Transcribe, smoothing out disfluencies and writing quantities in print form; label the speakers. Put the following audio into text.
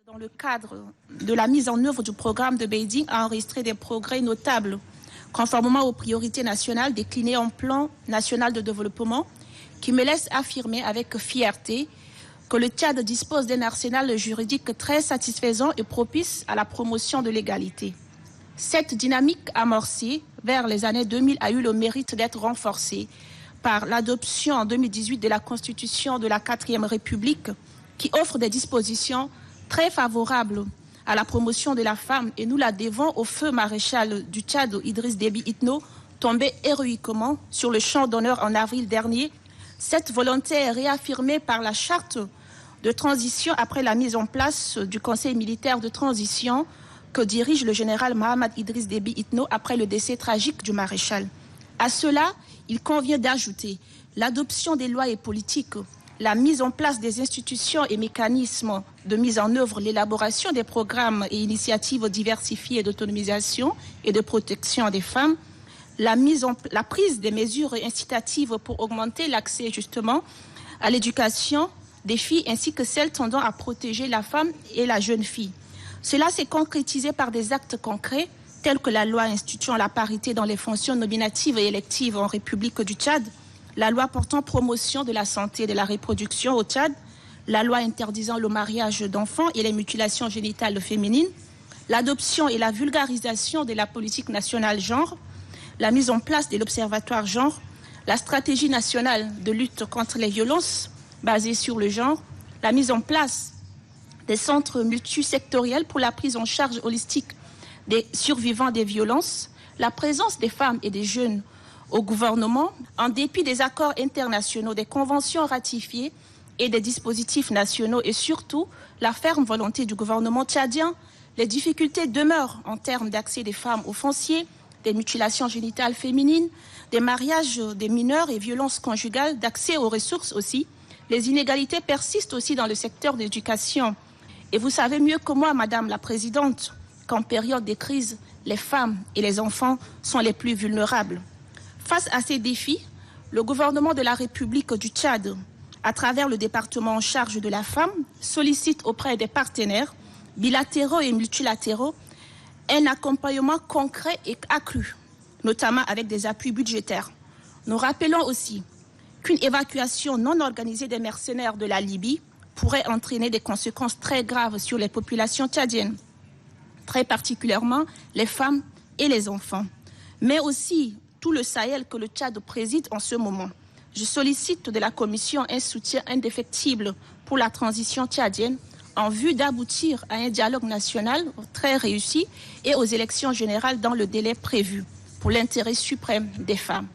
Speaker 1: Dans le cadre de la mise en œuvre du programme de Beijing, a enregistré des progrès notables, conformément aux priorités nationales déclinées en plan national de développement, qui me laissent affirmer avec fierté que le Tchad dispose d'un arsenal juridique très satisfaisant et propice à la promotion de l'égalité. Cette dynamique amorcée vers les années 2000 a eu le mérite d'être renforcée par l'adoption en 2018 de la Constitution de la 4e République, qui offre des dispositions très favorables à la promotion de la femme, et nous la devons au feu maréchal du Tchad, Idriss Déby Itno, tombé héroïquement sur le champ d'honneur en avril dernier. Cette volonté est réaffirmée par la charte de transition après la mise en place du Conseil militaire de transition que dirige le général Mohamed Idriss Déby Itno après le décès tragique du maréchal. À cela, il convient d'ajouter l'adoption des lois et politiques, la mise en place des institutions et mécanismes de mise en œuvre, l'élaboration des programmes et initiatives diversifiées d'autonomisation et de protection des femmes, la prise des mesures incitatives pour augmenter l'accès justement à l'éducation des filles ainsi que celles tendant à protéger la femme et la jeune fille. Cela s'est concrétisé par des actes concrets tels que la loi instituant la parité dans les fonctions nominatives et électives en République du Tchad, la loi portant promotion de la santé et de la reproduction au Tchad, la loi interdisant le mariage d'enfants et les mutilations génitales féminines, l'adoption et la vulgarisation de la politique nationale genre, la mise en place de l'Observatoire genre, la stratégie nationale de lutte contre les violences basées sur le genre, la mise en place des centres multisectoriels pour la prise en charge holistique des survivants des violences, la présence des femmes et des jeunes au gouvernement, en dépit des accords internationaux, des conventions ratifiées et des dispositifs nationaux, et surtout la ferme volonté du gouvernement tchadien. Les difficultés demeurent en termes d'accès des femmes au foncier, des mutilations génitales féminines, des mariages des mineurs et violences conjugales, d'accès aux ressources aussi. Les inégalités persistent aussi dans le secteur de l'éducation. Et vous savez mieux que moi, Madame la Présidente, qu'en période de crise, les femmes et les enfants sont les plus vulnérables. Face à ces défis, le gouvernement de la République du Tchad, à travers le département en charge de la femme, sollicite auprès des partenaires bilatéraux et multilatéraux un accompagnement concret et accru, notamment avec des appuis budgétaires. Nous rappelons aussi qu'une évacuation non organisée des mercenaires de la Libye pourrait entraîner des conséquences très graves sur les populations tchadiennes, très particulièrement les femmes et les enfants, mais aussi tout le Sahel que le Tchad préside en ce moment. Je sollicite de la Commission un soutien indéfectible pour la transition tchadienne en vue d'aboutir à un dialogue national très réussi et aux élections générales dans le délai prévu pour l'intérêt suprême des femmes.